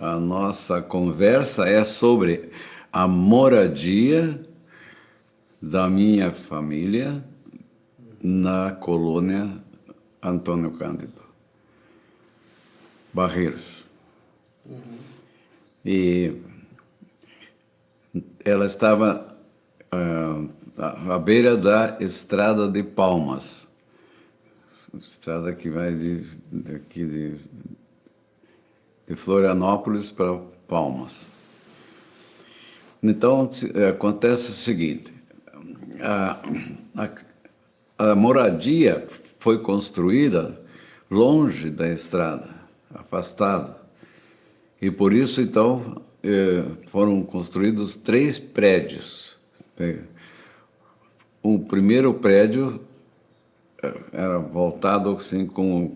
a nossa conversa é sobre a moradia da minha família na colônia Antônio Cândido, Barreiros. E ela estava à beira da Estrada de Palmas, estrada que vai daqui de Florianópolis para Palmas. Então, acontece o seguinte, a moradia foi construída longe da estrada, afastado. E por isso, então, foram construídos 3 prédios. O primeiro prédio era voltado assim, com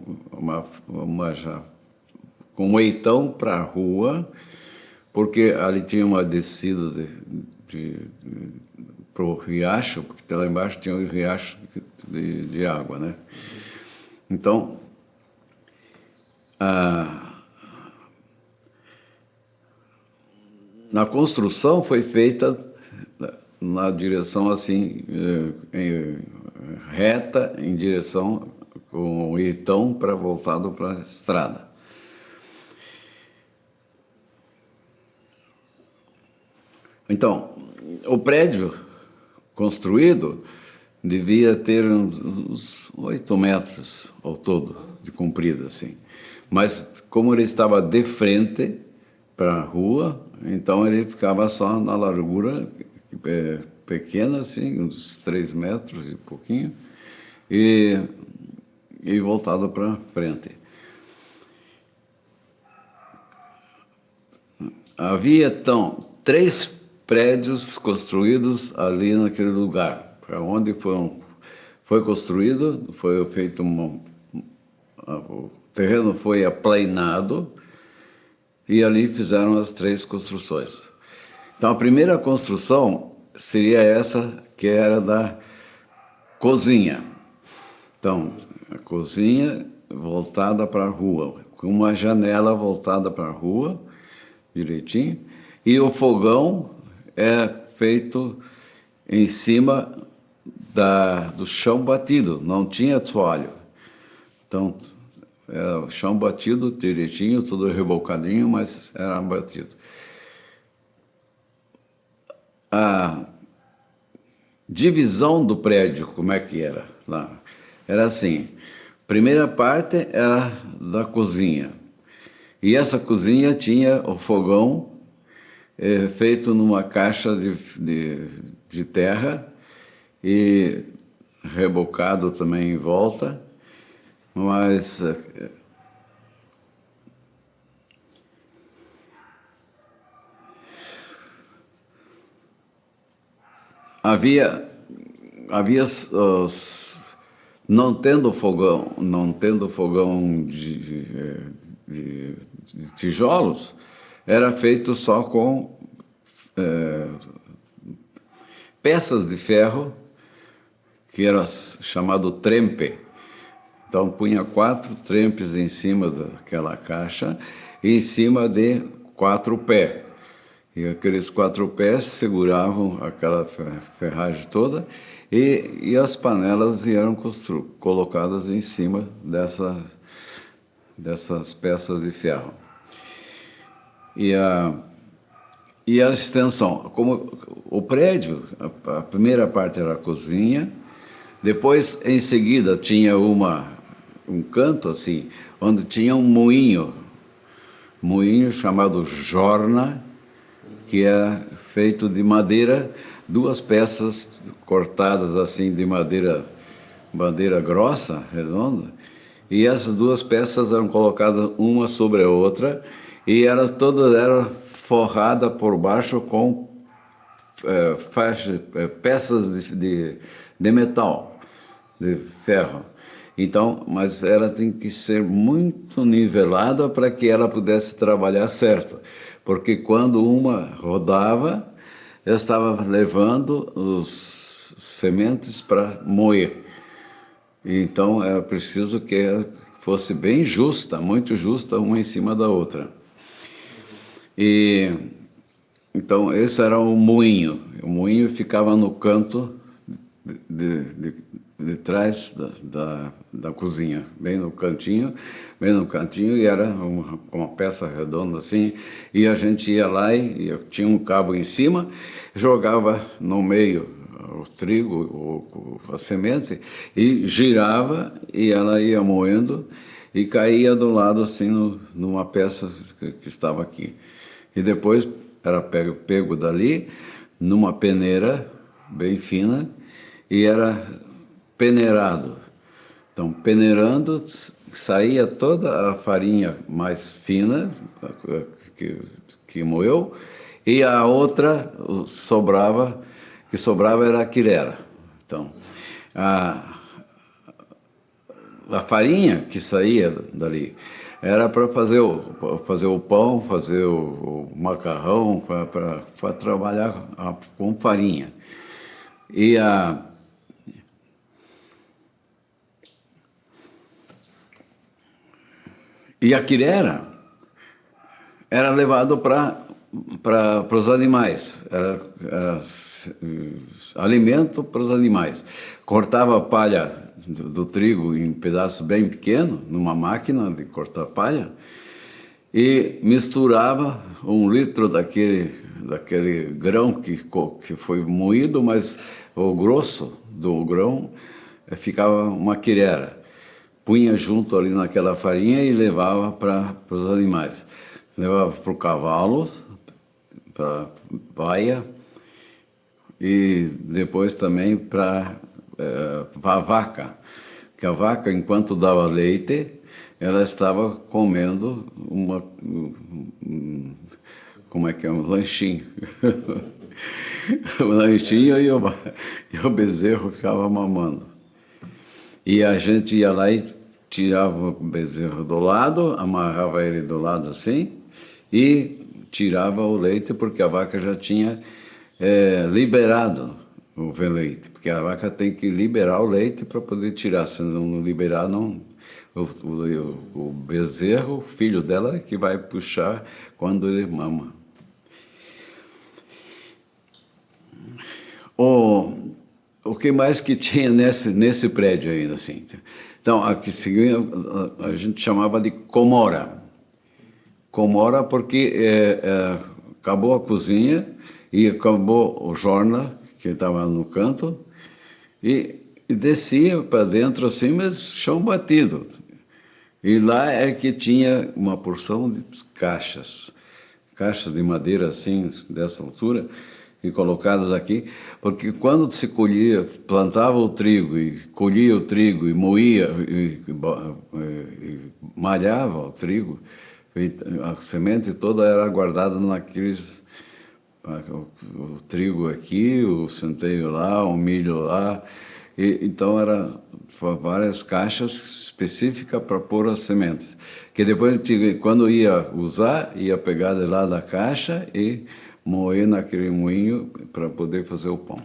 com um eitão para a rua, porque ali tinha uma descida para o riacho, porque lá embaixo tinha um riacho de água, né? Então, na construção foi feita na direção assim, reta, em direção com o eitão voltado para a estrada. Então, o prédio construído devia ter uns 8 metros ao todo de comprido, assim. Mas como ele estava de frente para a rua, então ele ficava só na largura pequena, assim, uns 3 metros e pouquinho, e voltado para frente. Havia, então, 3 prédios construídos ali naquele lugar, para onde foi construído, foi feito o terreno foi aplainado e ali fizeram as 3 construções. Então a primeira construção seria essa que era da cozinha. Então a cozinha voltada para a rua, com uma janela voltada para a rua, direitinho, e o fogão é feito em cima do chão batido, não tinha assoalho. Então, era o chão batido direitinho, tudo rebocadinho, mas era batido. A divisão do prédio, como é que era lá? Era assim, primeira parte era da cozinha, e essa cozinha tinha o fogão feito numa caixa de terra e rebocado também em volta, mas havia não tendo fogão de tijolos, era feito só com peças de ferro, que era chamado trempe. Então punha 4 trempes em cima daquela caixa e em cima de 4 pés. E aqueles 4 pés seguravam aquela ferragem toda e as panelas eram colocadas em cima dessas peças de ferro. E a extensão, como o prédio, a primeira parte era a cozinha, depois, em seguida, tinha um canto assim, onde tinha um moinho chamado jorna, que é feito de madeira, 2 peças cortadas assim de madeira grossa, redonda, e essas 2 peças eram colocadas uma sobre a outra, e todas eram forradas por baixo com peças de metal, de ferro. Então, mas ela tem que ser muito nivelada para que ela pudesse trabalhar certo, porque quando uma rodava, ela estava levando os sementes para moer. Então, era preciso que ela fosse bem justa, muito justa, uma em cima da outra. E então esse era o moinho. O moinho ficava no canto de trás da cozinha, bem no cantinho, e era uma peça redonda assim, e a gente ia lá e tinha um cabo em cima, jogava no meio o trigo, a semente, e girava, e ela ia moendo, e caía do lado assim numa peça que estava aqui. E depois era pego dali, numa peneira bem fina, e era peneirado. Então, peneirando, saía toda a farinha mais fina que, que moeu, e a outra que sobrava era a quirera. Então, a, a farinha que saía dali era para fazer o pão, fazer o macarrão, para trabalhar com farinha. E a quirera era levado para os animais, era alimento para os animais. Cortava a palha do trigo em pedaços bem pequenos, numa máquina de cortar palha, e misturava 1 litro daquele grão que foi moído, mas o grosso do grão ficava uma quirera. Punha junto ali naquela farinha e levava para os animais. Levava para o cavalo, para baia, e depois também para a vaca. Que a vaca, enquanto dava leite, ela estava comendo como é que é, um lanchinho. Um lanchinho e o bezerro ficava mamando. E a gente ia lá e tirava o bezerro do lado, amarrava ele do lado assim, e tirava o leite, porque a vaca já tinha liberado o leite, porque a vaca tem que liberar o leite para poder tirar, se não liberar, não, o bezerro, o filho dela, é que vai puxar quando ele mama. O que mais que tinha nesse prédio ainda, assim? Então, aqui seguia, a gente chamava de comora. Comora porque acabou a cozinha e acabou o jornal, que estava no canto, e descia para dentro assim, mas chão batido. E lá é que tinha uma porção de caixas de madeira assim, dessa altura, e colocadas aqui, porque quando se colhia, plantava o trigo e colhia o trigo e moía e malhava o trigo, a semente toda era guardada naqueles, o trigo aqui, o centeio lá, o milho lá, e então era várias caixas específicas para pôr as sementes, que depois quando ia usar, ia pegar de lá da caixa e moer naquele moinho para poder fazer o pão.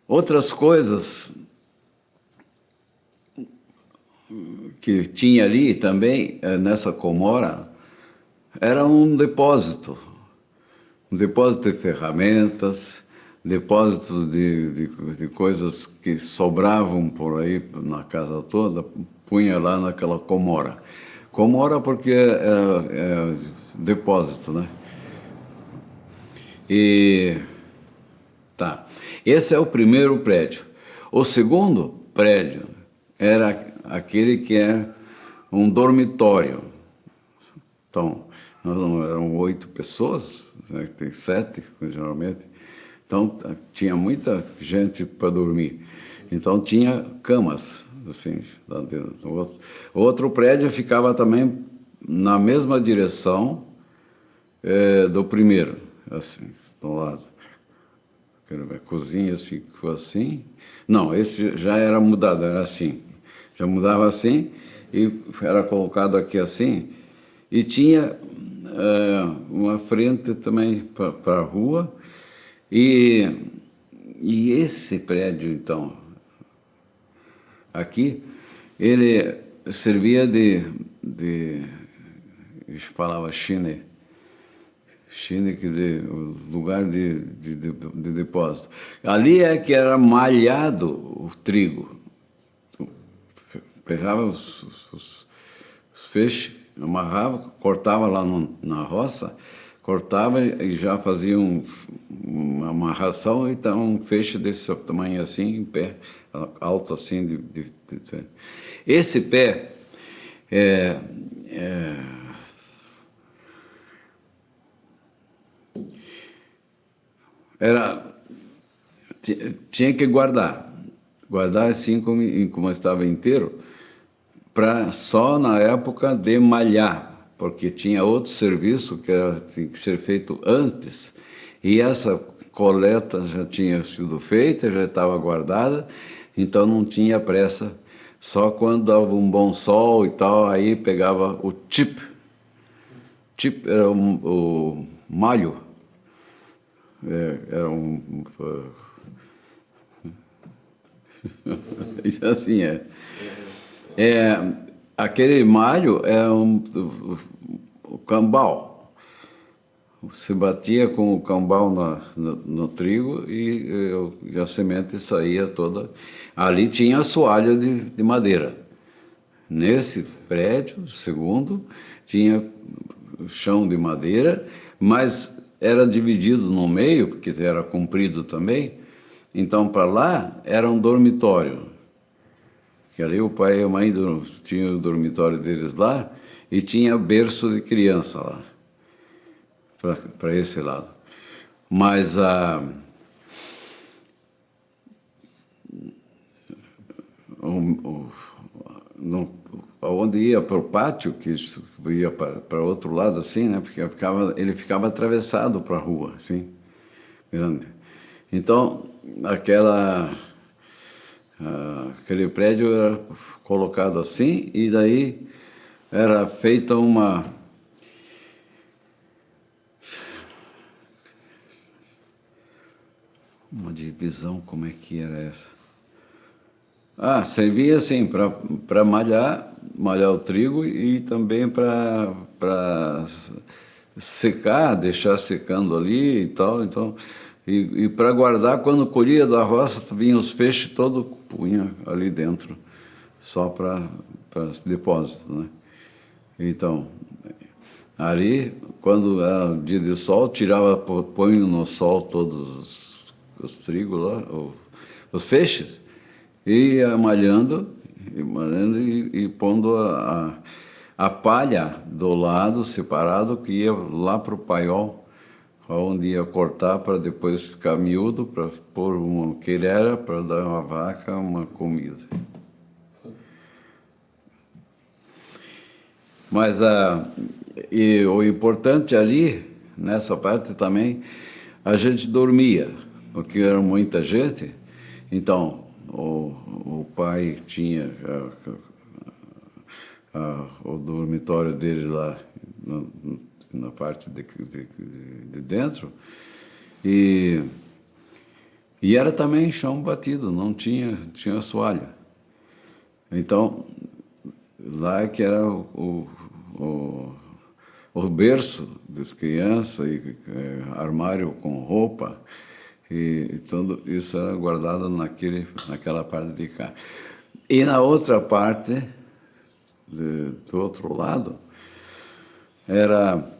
Outras coisas que tinha ali também, nessa comora, era um depósito de ferramentas, depósito de coisas que sobravam por aí na casa toda, punha lá naquela comora. Comora porque é depósito, né? E tá. Esse é o primeiro prédio. O segundo prédio era aquele que é um dormitório. Então, nós eram 8 pessoas, né? Tem 7, geralmente. Então, tinha muita gente para dormir. Então, tinha camas, assim, lá dentro. O outro prédio ficava também na mesma direção do primeiro, assim, do lado. A cozinha ficou assim. Não, esse já era mudado, era assim. Já mudava assim e era colocado aqui assim. E tinha uma frente também para a rua. E esse prédio, então, aqui, ele servia falava Chine, Chine, quer dizer, o lugar de depósito. Ali é que era malhado o trigo. Pegava os feixes, amarrava, cortava lá na roça, cortava e já fazia uma amarração, então um feixe desse tamanho assim, em pé, alto assim. Esse pé é, é, era, tinha que guardar assim como estava inteiro, para só na época de malhar, porque tinha outro serviço tinha que ser feito antes, e essa coleta já tinha sido feita, já estava guardada, então não tinha pressa. Só quando dava um bom sol e tal, aí pegava o chip. Chip era o malho, era isso assim é. É, aquele malho é o cambal. Se batia com o cambal no trigo e a semente saía toda. Ali tinha assoalho de madeira. Nesse prédio, segundo, tinha chão de madeira, mas era dividido no meio, porque era comprido também. Então, para lá era um dormitório. Que ali o pai e a mãe tinham o dormitório deles lá e tinha berço de criança lá, para esse lado. Mas onde ia para o pátio, que ia para outro lado assim, né? Porque ele ficava atravessado para a rua, assim, grande. Então, aquele prédio era colocado assim, e daí era feita uma divisão. Como é que era essa? Servia assim para malhar o trigo e também para secar, deixar secando ali e tal. Então, e para guardar, quando colhia da roça, vinha os feixes todo punha ali dentro, só para depósito, né? Então, ali, quando era dia de sol, tirava, põe no sol todos os trigos lá, os feixes, e ia malhando e pondo a palha do lado separado, que ia lá para o paiol, onde ia cortar para depois ficar miúdo, para pôr uma queirera, para dar uma vaca uma comida. Mas e o importante ali, nessa parte também, a gente dormia, porque era muita gente. Então, o pai tinha o dormitório dele lá na parte de dentro, e era também chão batido, não tinha assoalho. Então, lá que era o berço das crianças, e armário com roupa, e tudo isso era guardado naquela parte de cá. E na outra parte, do outro lado, era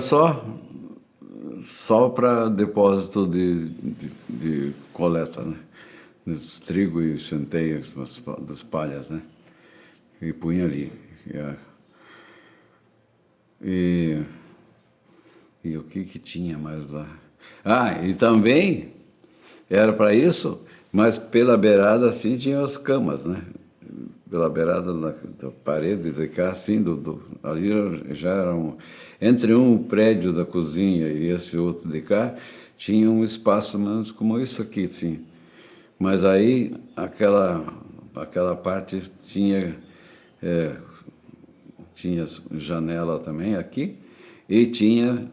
só para depósito de coleta, né? Dos trigo e centeias, das palhas, né? E punha ali. E o que tinha mais lá? E também era para isso, mas pela beirada assim tinha as camas, né? Pela beirada da parede de cá, assim, ali já era entre um prédio da cozinha e esse outro de cá, tinha um espaço menos como isso aqui, sim. Mas aí aquela parte tinha janela também aqui, e tinha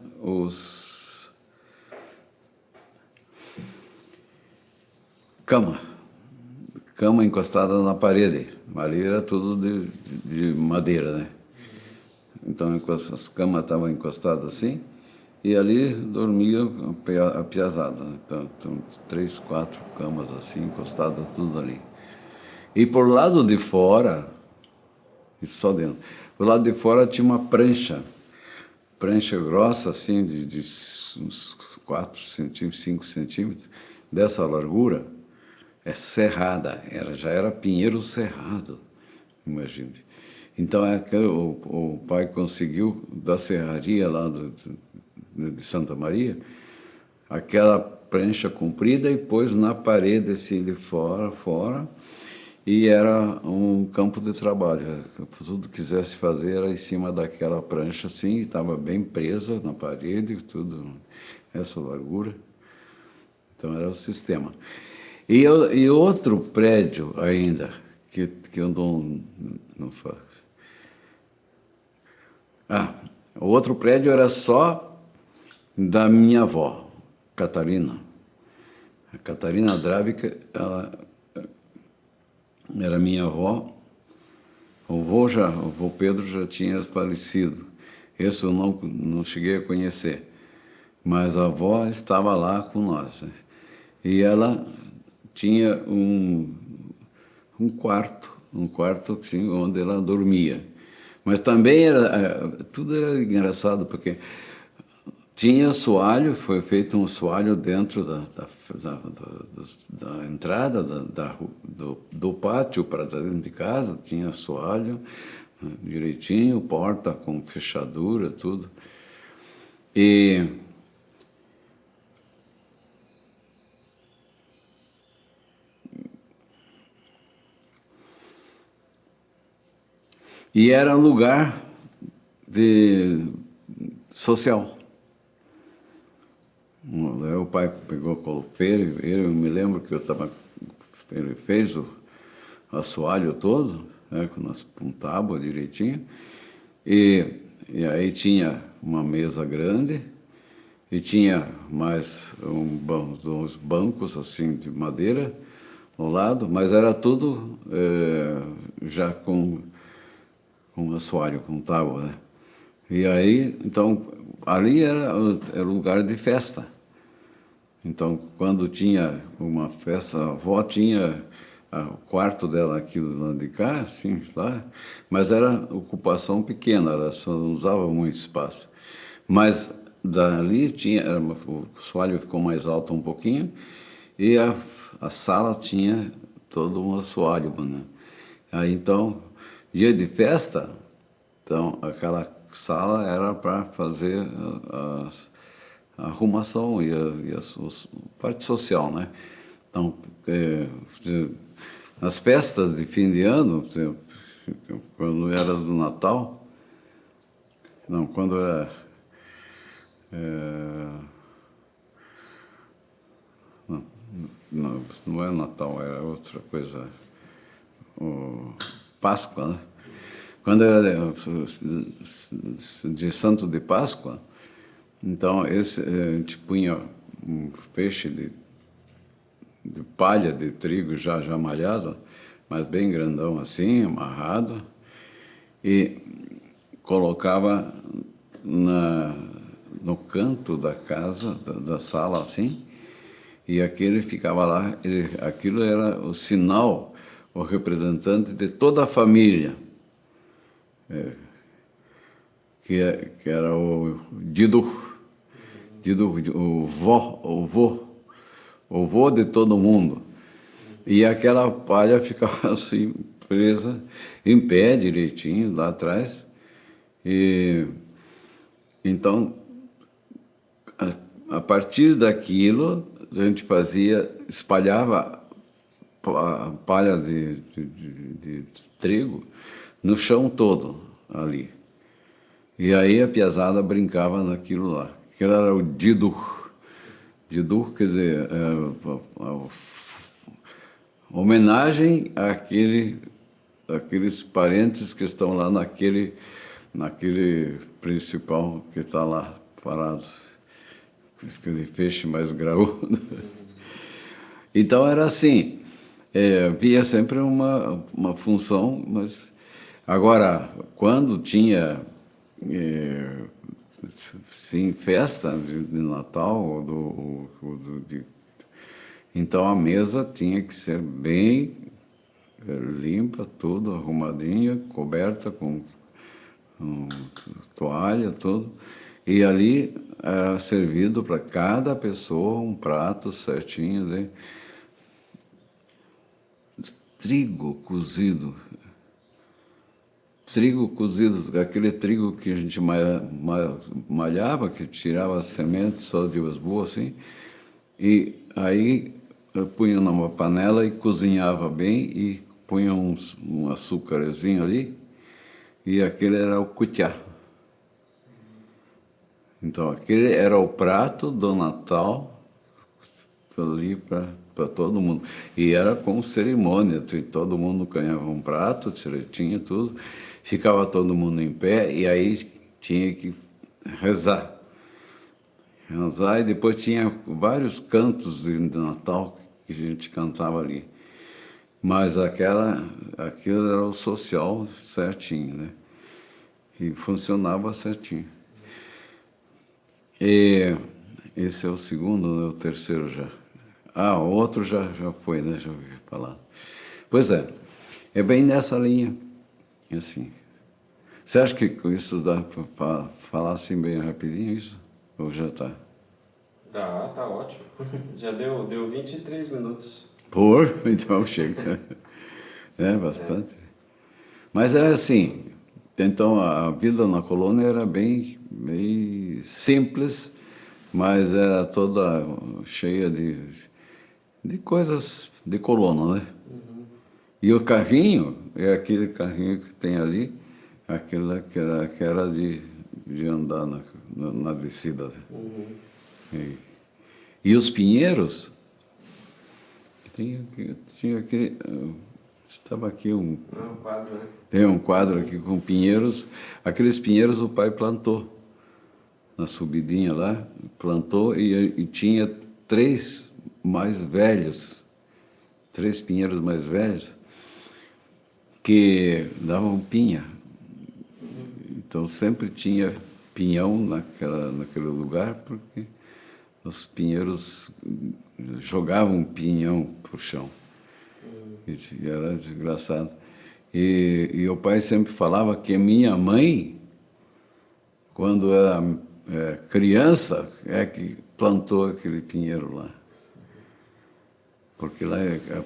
cama cama encostada na parede. Ali era tudo de madeira, né? Então as camas estavam encostadas assim, e ali dormia a piazada. Então, 3, 4 camas assim, encostadas tudo ali. E por lado de fora, isso só dentro, por lado de fora tinha uma prancha grossa assim, de uns 4 centímetros, 5 centímetros, dessa largura, cerrada, já era pinheiro cerrado, imagine. Então o pai conseguiu da serraria lá de Santa Maria aquela prancha comprida e pôs na parede assim de fora, e era um campo de trabalho. Tudo que quisesse fazer era em cima daquela prancha assim, estava bem presa na parede, tudo essa largura. Então era o sistema. E outro prédio ainda que eu não faço. O outro prédio era só da minha avó, Catarina. A Catarina Drávica, ela era minha avó. O vô Pedro já tinha falecido. Esse eu não cheguei a conhecer. Mas a avó estava lá com nós, né? E ela tinha um quarto assim, onde ela dormia. Mas também tudo era engraçado, porque tinha assoalho, foi feito um assoalho dentro da entrada do pátio para dentro de casa, tinha assoalho direitinho, porta com fechadura, tudo. E era um lugar social. Daí o pai pegou a colofeira, eu me lembro que ele fez o assoalho todo, né, com tábua direitinho, e aí tinha uma mesa grande, e tinha mais uns bancos assim de madeira ao lado, mas era tudo já com assoalho, com tábua, né? E aí, então, ali era lugar de festa. Então, quando tinha uma festa, a avó tinha o quarto dela aqui do lado de cá, assim, lá, mas era ocupação pequena, ela só não usava muito espaço. Mas dali o assoalho ficou mais alto um pouquinho, e a sala tinha todo um assoalho, né? Aí, então, dia de festa, então, aquela sala era para fazer a arrumação e a parte social, né? Então, nas festas de fim de ano, quando era do Natal, não, quando era não é Natal, era outra coisa, Páscoa, né? Quando era de Santo de Páscoa, então a gente punha um feixe de palha de trigo já malhado, mas bem grandão assim, amarrado, e colocava no canto da casa, da sala assim, e aquele ficava lá, aquilo era o sinal, o representante de toda a família, que era o Dido, o vô de todo mundo. E aquela palha ficava assim, presa, em pé direitinho, lá atrás. E então, a partir daquilo, a gente espalhava a palha de trigo no chão todo ali. E aí a piazada brincava naquilo lá. Aquilo era o Didur. Didur, quer dizer, homenagem àqueles parentes que estão lá naquele principal que está lá parado. Aquele feixe mais graúdo. Então era assim. Havia sempre uma função, mas agora, quando tinha sim, festa de Natal, então a mesa tinha que ser bem limpa, tudo arrumadinha, coberta com toalha, tudo. E ali era servido para cada pessoa um prato certinho de trigo cozido. Trigo cozido, aquele trigo que a gente malhava, que tirava as sementes só de umas boas assim, e aí eu punha numa panela e cozinhava bem e punha um açúcarzinho ali, e aquele era o cutiá. Então aquele era o prato do Natal ali para todo mundo. E era com cerimônia, todo mundo ganhava um prato, tinha tudo, ficava todo mundo em pé e aí tinha que rezar. Rezar e depois tinha vários cantos de Natal que a gente cantava ali. Mas aquilo era o social certinho, né? E funcionava certinho. E esse é o segundo, né? O terceiro já. Ah, o outro já foi, né? Já ouvi falar. Pois é bem nessa linha, assim. Você acha que com isso dá para falar assim bem rapidinho isso? Ou já está? Tá ótimo. Já deu 23 minutos. Então chega. É bastante. Mas é assim, então a vida na colônia era bem simples, mas era toda cheia de coisas de colônia, né? E o carrinho, é aquele carrinho que tem ali, aquele que era de andar na descida. E os pinheiros, tinha aquele. Estava aqui Não, o quadro, né? tem um quadro aqui com pinheiros. Aqueles pinheiros o pai plantou na subidinha lá, plantou e tinha três mais velhos, três pinheiros mais velhos, que davam pinha. Então sempre tinha pinhão naquele lugar, porque os pinheiros jogavam pinhão para o chão. E era engraçado. E o pai sempre falava que minha mãe, quando era criança, é que plantou aquele pinheiro lá. Porque lá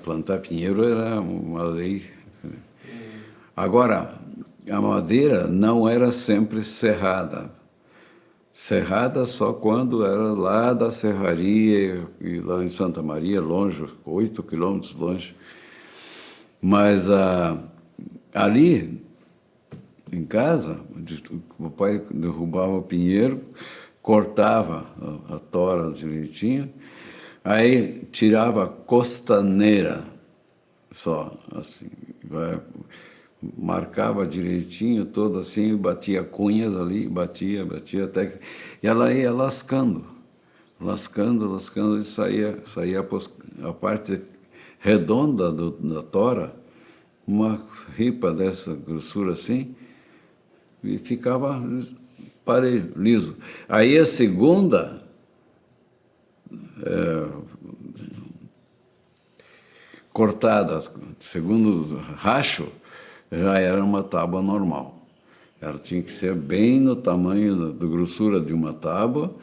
plantar pinheiro era uma lei. Agora, a madeira não era sempre serrada. Serrada só quando era lá da serraria, e lá em Santa Maria, longe, 8 quilômetros longe. Mas ali, em casa, o pai derrubava o pinheiro, cortava a tora direitinho, aí tirava a costaneira só, assim, marcava direitinho, todo assim, batia cunhas ali, batia até que... E ela ia lascando, e saía a parte redonda da tora, uma ripa dessa grossura assim, e ficava liso. Aí a segunda cortada, segundo racho, já era uma tábua normal. Ela tinha que ser bem no tamanho da grossura de uma tábua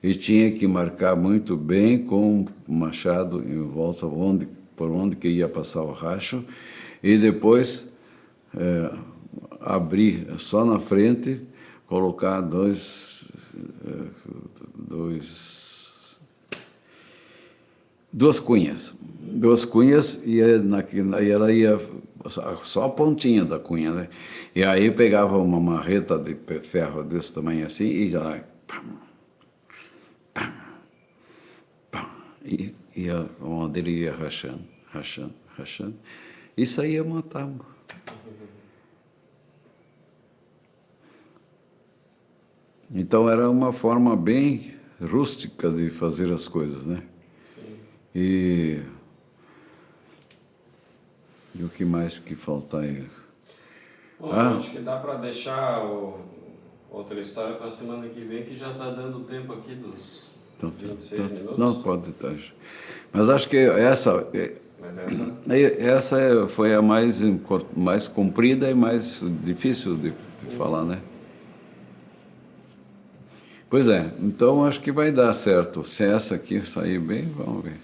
e tinha que marcar muito bem com o machado em volta por onde que ia passar o racho e depois abrir só na frente, colocar duas cunhas. Duas cunhas e ela ia só a pontinha da cunha, né? E aí pegava uma marreta de ferro desse tamanho assim e já... E a madeira ia rachando. Isso aí é uma tábua. Então era uma forma bem rústica de fazer as coisas, né? Sim. E E o que mais que falta aí? Bom, Ah. eu acho que dá para deixar outra história para a semana que vem, que já está dando tempo aqui dos Então, 26 minutos. não, pode estar. Mas acho que essa, Mas essa... foi a mais comprida e mais difícil de falar, né? Pois é, então acho que vai dar certo. Se essa aqui sair bem, vamos ver.